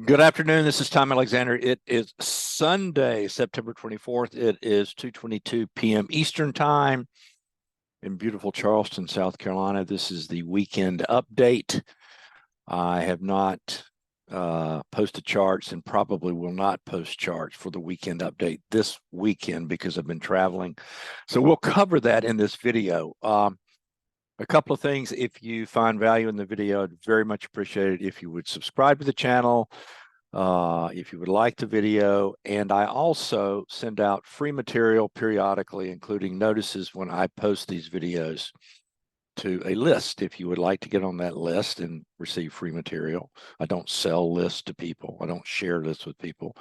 Good afternoon. This is Tom Alexander. It is Sunday, September 24th. It is 2:22 p.m. Eastern Time in beautiful Charleston, South Carolina. This is the weekend update. I have not posted charts and probably will not post charts for the weekend update this weekend because I've been traveling. So we'll cover that in this video. A couple of things. If you find value in the video, I'd very much appreciate it if you would subscribe to the channel, if you would like the video. And I also send out free material periodically, including notices when I post these videos to a list. If you would like to get on that list and receive free material, I don't sell lists to people. I don't share lists with people.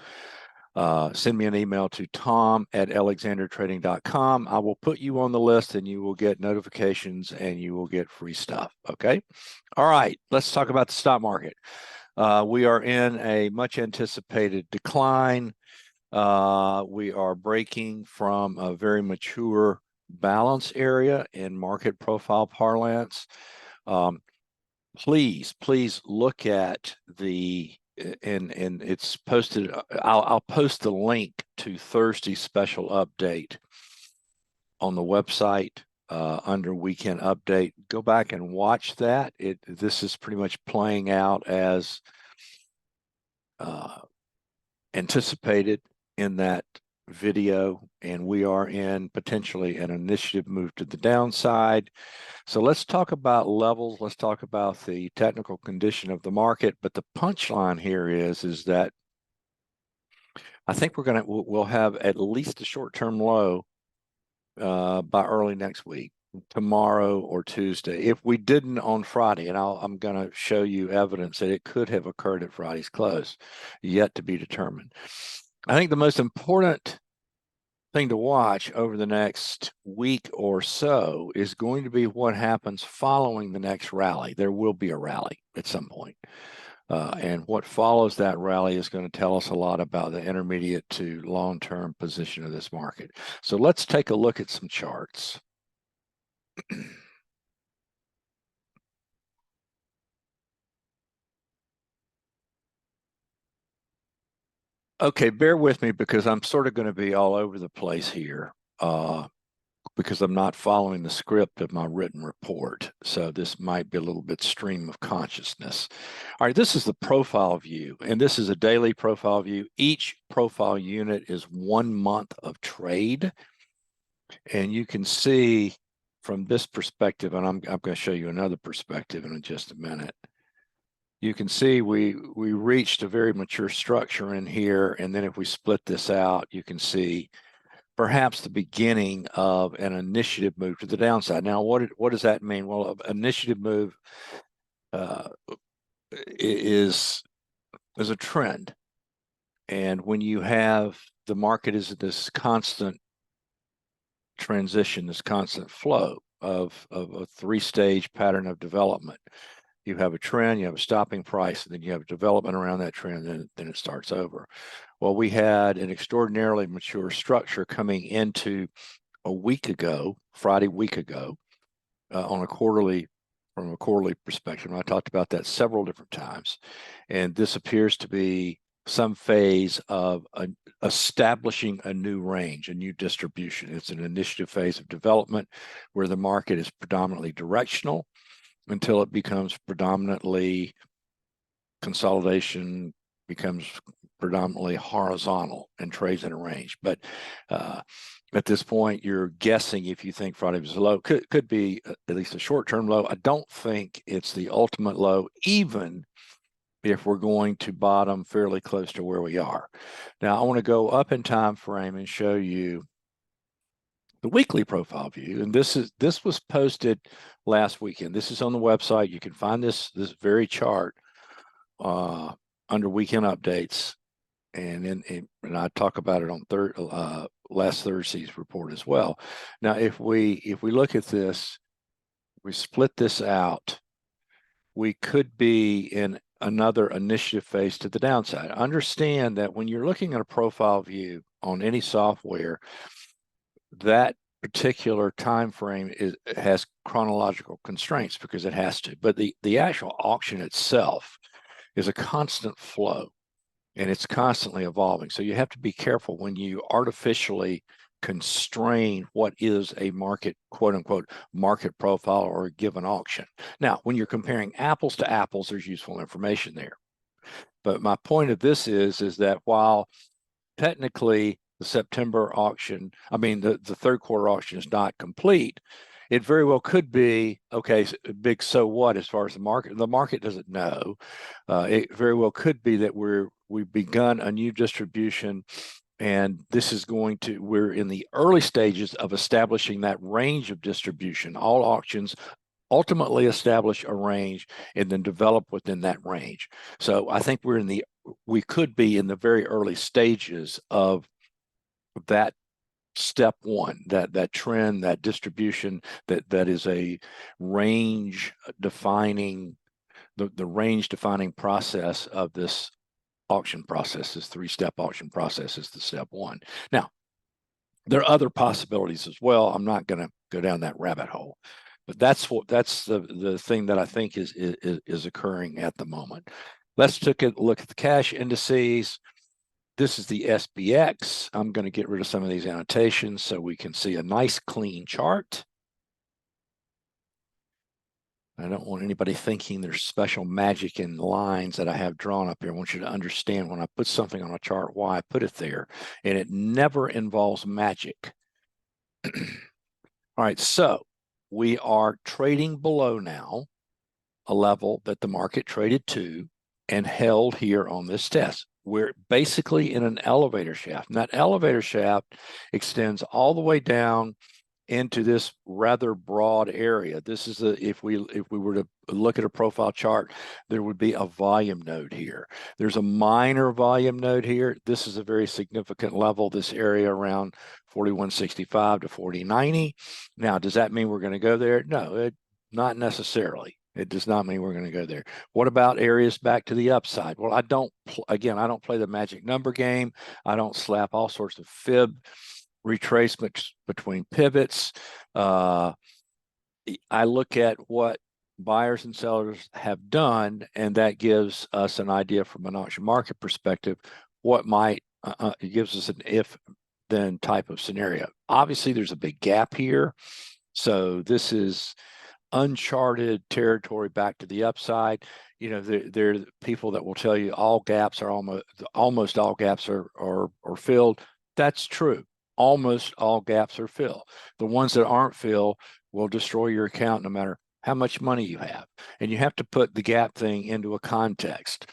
Send me an email to tom@alexandertrading.com. I will put you on the list and you will get notifications and you will get free stuff. Okay. All right. Let's talk about the stock market. We are in a much anticipated decline. We are breaking from a very mature balance area in market profile parlance. Please look at the and it's posted. I'll post the link to Thursday's special update on the website under weekend update. Go back and watch that. This is pretty much playing out as anticipated in that video, and we are in potentially an initiative move to the downside. So let's talk about levels. Let's talk about the technical condition of the market. But the punchline here is that I think we'll have at least a short-term low by early next week, tomorrow or Tuesday. If we didn't on Friday, and I'm going to show you evidence that it could have occurred at Friday's close, yet to be determined. I think the most important thing to watch over the next week or so is going to be what happens following the next rally. There will be a rally at some point. And what follows that rally is going to tell us a lot about the intermediate to long-term position of this market. So let's take a look at some charts. Okay, bear with me because I'm sort of going to be all over the place here because I'm not following the script of my written report. So this might be a little bit stream of consciousness. All right, this is the profile view, and this is a daily profile view. Each profile unit is 1 month of trade. And you can see from this perspective, and I'm going to show you another perspective in just a minute. You can see we reached a very mature structure in here, and then if we split this out, you can see perhaps the beginning of an initiative move to the downside. Now, what does that mean? Well, an initiative move is a trend, and when you have the market is this constant transition, this constant flow of a three-stage pattern of development. You have a trend, you have a stopping price, and then you have development around that trend, and then it starts over. Well, we had an extraordinarily mature structure coming into a week ago, Friday week ago, from a quarterly perspective. And I talked about that several different times. And this appears to be some phase of establishing a new range, a new distribution. It's an initiative phase of development where the market is predominantly directional until it becomes predominantly consolidation, becomes predominantly horizontal and trades in a range. But at this point, you're guessing if you think Friday was a low, could be at least a short-term low. I don't think it's the ultimate low, even if we're going to bottom fairly close to where we are. Now, I want to go up in time frame and show you the weekly profile view. And this was posted last weekend. This is on the website. You can find this very chart under weekend updates. And I talk about it on last Thursday's report as well. Now, if we look at this, we split this out, we could be in another initiative phase to the downside. Understand that when you're looking at a profile view on any software, that particular time frame has chronological constraints because it has to. But the actual auction itself is a constant flow. and it's constantly evolving. So you have to be careful when you artificially constrain what is a market, quote unquote, market profile or a given auction. Now, when you're comparing apples to apples, there's useful information there. But my point of this is that while technically the September auction, I mean, the third quarter auction is not complete, it very well could be, okay, big so what as far as the market? The market doesn't know. It very well could be that we've begun a new distribution, and this is we're in the early stages of establishing that range of distribution. All auctions ultimately establish a range and then develop within that range. So I think we could be in the very early stages of that step one, that trend, that distribution, that is a range defining, the range defining process of this auction process. This three-step auction process is the step one. Now, there are other possibilities as well. I'm not going to go down that rabbit hole, but that's the thing that I think is occurring at the moment. Let's look at the cash indices. This is the SPX. I'm going to get rid of some of these annotations so we can see a nice clean chart. I don't want anybody thinking there's special magic in lines that I have drawn up here. I want you to understand when I put something on a chart, why I put it there. And it never involves magic. All right, so we are trading below now a level that the market traded to and held here on this test. We're basically in an elevator shaft. And that elevator shaft extends all the way down into this rather broad area. This is if we were to look at a profile chart, there would be a volume node here. There's a minor volume node here. This is a very significant level, this area around 4165 to 4090. Now, does that mean we're going to go there? No, not necessarily. It does not mean we're going to go there. What about areas back to the upside? Well, I don't play the magic number game. I don't slap all sorts of fib retracements between pivots. I look at what buyers and sellers have done, and that gives us an idea from an auction market perspective what might, it gives us an if then type of scenario. Obviously, there's a big gap here. So this is uncharted territory back to the upside. You know, there are people that will tell you all gaps are almost all gaps are filled. That's true. Almost all gaps are filled. The ones that aren't filled will destroy your account no matter how much money you have. And you have to put the gap thing into a context.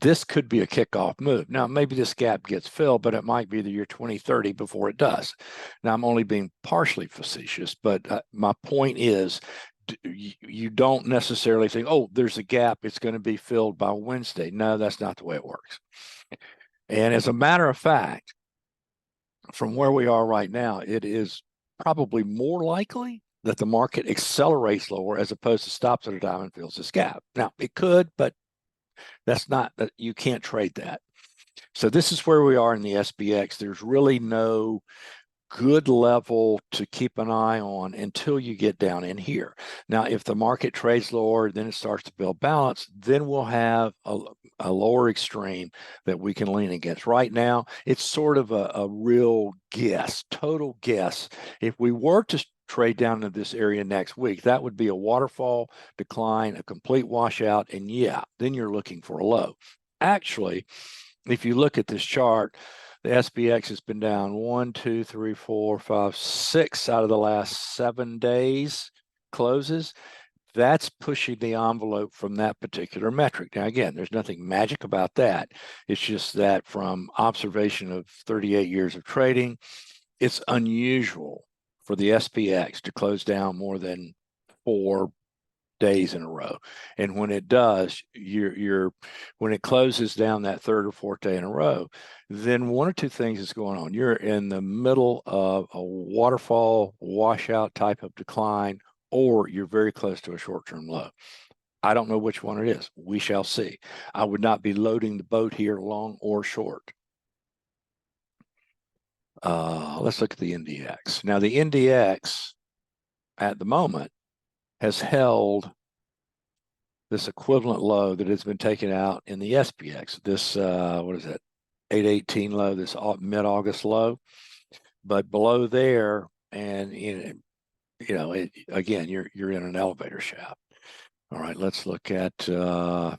This could be a kickoff move. Now, maybe this gap gets filled, but it might be the year 2030 before it does. Now, I'm only being partially facetious, but my point is you don't necessarily think, oh, there's a gap, it's going to be filled by Wednesday. No, that's not the way it works. And as a matter of fact, from where we are right now, it is probably more likely that the market accelerates lower as opposed to stops at a time and fills this gap. Now, it could, but that's not, you can't trade that. So this is where we are in the SPX. There's really no good level to keep an eye on until you get down in here. Now, if the market trades lower, then it starts to build balance, then we'll have a lower extreme that we can lean against. Right now, it's sort of a real guess, total guess. If we were to trade down into this area next week, that would be a waterfall decline, a complete washout, and yeah, then you're looking for a low. Actually, if you look at this chart, the SPX has been down 1, 2, 3, 4, 5, 6 out of the last 7 days closes. That's pushing the envelope from that particular metric. Now, again, there's nothing magic about that. It's just that from observation of 38 years of trading, it's unusual for the SPX to close down more than 4 days in a row. And when it does, when it closes down that third or fourth day in a row, then one or two things is going on. You're in the middle of a waterfall washout type of decline, or you're very close to a short-term low. I don't know which one it is. We shall see. I would not be loading the boat here long or short. Let's look at the NDX. Now, the NDX at the moment has held this equivalent low that has been taken out in the SPX. This what is it? 818 low, this mid-August low, but below there, and again, you're in an elevator shaft. All right, let's look at the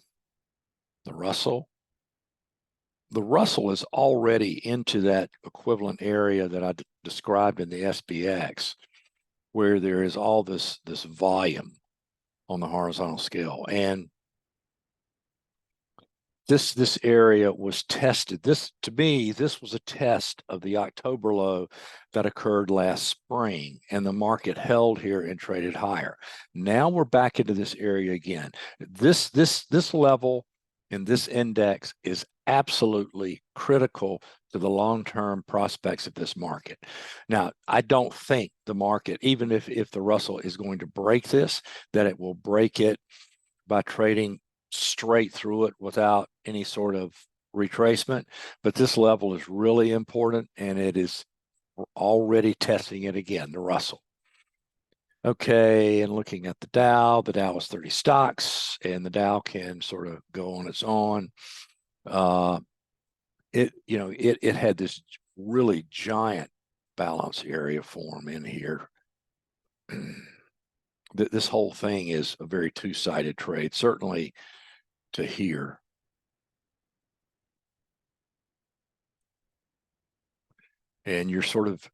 Russell. The Russell is already into that equivalent area that I described in the SPX, where there is all this volume on the horizontal scale, and this area was tested. To me, this was a test of the October low that occurred last spring, and the market held here and traded higher. Now we're back into this area again. This level in this index is absolutely critical to the long-term prospects of this market. Now, I don't think the market, even if the Russell is going to break this, that it will break it by trading straight through it without any sort of retracement. But this level is really important, and we're already testing it again, the Russell. Okay, and looking at the Dow is 30 stocks, and the Dow can sort of go on its own. It had this really giant balance area form in here. This whole thing is a very two-sided trade, certainly to here. And you're sort of,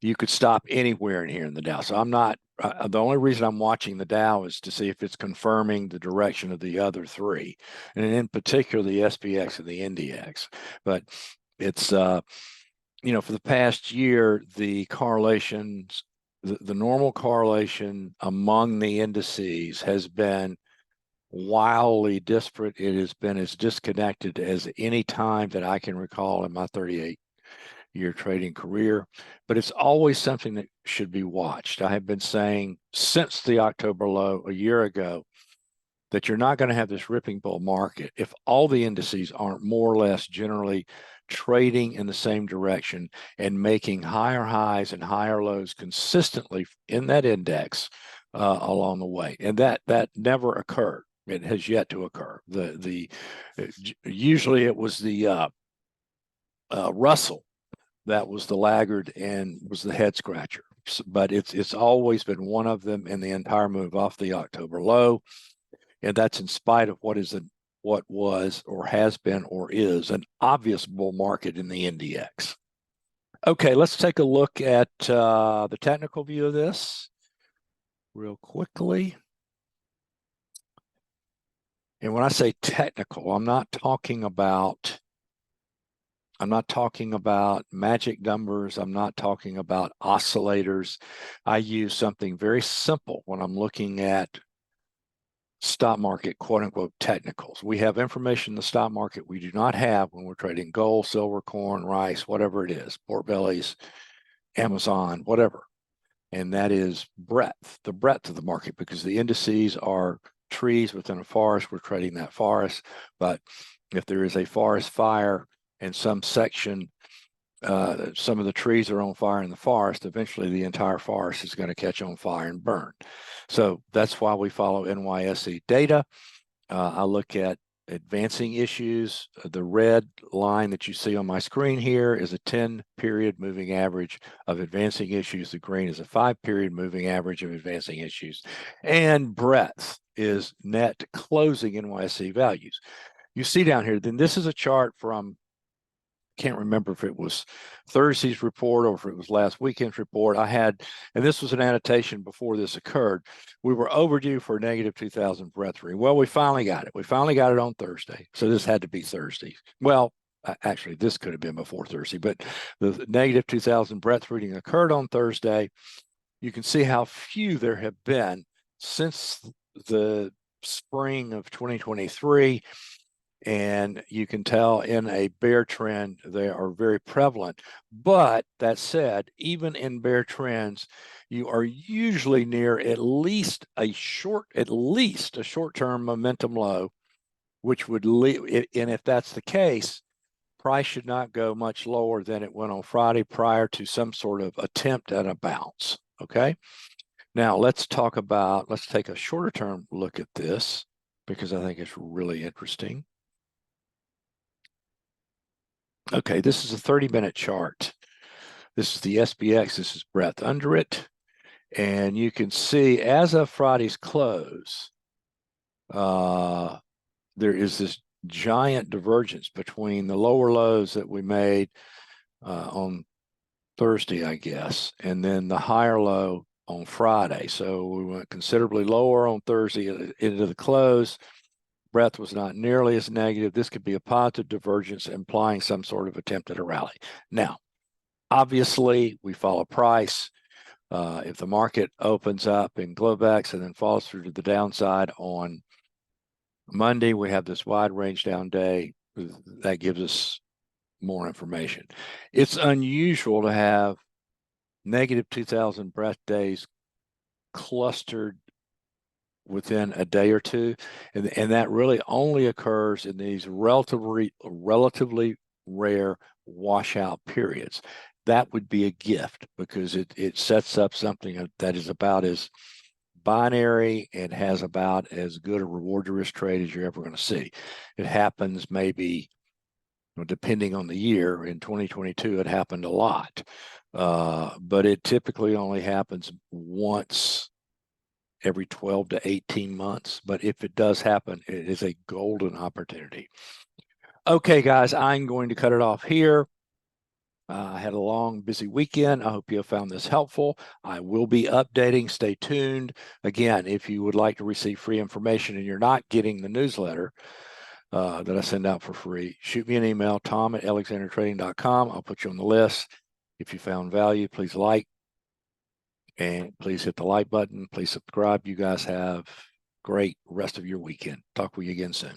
you could stop anywhere in here in the Dow. So I'm not, the only reason I'm watching the Dow is to see if it's confirming the direction of the other three, and in particular the SPX and the Indices. But it's, for the past year, the correlations, the normal correlation among the indices has been wildly disparate. It has been as disconnected as any time that I can recall in my 38-year trading career, but it's always something that should be watched. I have been saying since the October low a year ago that you're not going to have this ripping bull market if all the indices aren't more or less generally trading in the same direction and making higher highs and higher lows consistently in that index along the way. And that never occurred. It has yet to occur. Usually it was the Russell that was the laggard and was the head scratcher. But it's always been one of them in the entire move off the October low, and that's in spite of what was or has been or is an obvious bull market in the NDX. Okay, let's take a look at the technical view of this real quickly. And when I say technical, I'm not talking about magic numbers. I'm not talking about oscillators. I use something very simple when I'm looking at stock market, quote unquote, technicals. We have information in the stock market we do not have when we're trading gold, silver, corn, rice, whatever it is, pork bellies, Amazon, whatever. And that is the breadth of the market, because the indices are trees within a forest. We're trading that forest. But if there is a forest fire and some section, some of the trees are on fire in the forest, eventually the entire forest is going to catch on fire and burn. So that's why we follow NYSE data. I look at advancing issues. The red line that you see on my screen here is a 10-period moving average of advancing issues. The green is a 5-period moving average of advancing issues. And breadth is net closing NYSE values. You see down here, then this is a chart from, can't remember if it was Thursday's report or if it was last weekend's report. And this was an annotation before this occurred. We were overdue for a negative 2,000 breadth reading. Well, we finally got it. We finally got it on Thursday. So this had to be Thursday. Well, actually, this could have been before Thursday, but the negative 2,000 breadth reading occurred on Thursday. You can see how few there have been since the spring of 2023. And you can tell in a bear trend, they are very prevalent. But that said, even in bear trends, you are usually near at least a short-term momentum low, which would lead, and if that's the case, price should not go much lower than it went on Friday prior to some sort of attempt at a bounce. Okay. Now let's take a shorter term look at this because I think it's really interesting. Okay, this is a 30-minute chart. This is the SPX, this is breadth under it. And you can see as of Friday's close, there is this giant divergence between the lower lows that we made on Thursday, I guess, and then the higher low on Friday. So we went considerably lower on Thursday into the close. Breadth was not nearly as negative. This could be a positive divergence implying some sort of attempt at a rally. Now, obviously, we follow price. If the market opens up in Globex and then falls through to the downside on Monday, we have this wide range down day. That gives us more information. It's unusual to have negative 2,000 breadth days clustered within a day or two, and that really only occurs in these relatively rare washout periods. That would be a gift because it sets up something that is about as binary and has about as good a reward to risk trade as you're ever going to see. It happens maybe, depending on the year. In 2022, it happened a lot, but it typically only happens once every 12 to 18 months. But if it does happen, it is a golden opportunity. Okay, guys, I'm going to cut it off here. I had a long, busy weekend. I hope you have found this helpful. I will be updating. Stay tuned. Again, if you would like to receive free information and you're not getting the newsletter that I send out for free, shoot me an email, tom@alexandertrading.com. I'll put you on the list. If you found value, please like and please hit the like button. Please subscribe. You guys have great rest of your weekend. Talk with you again soon.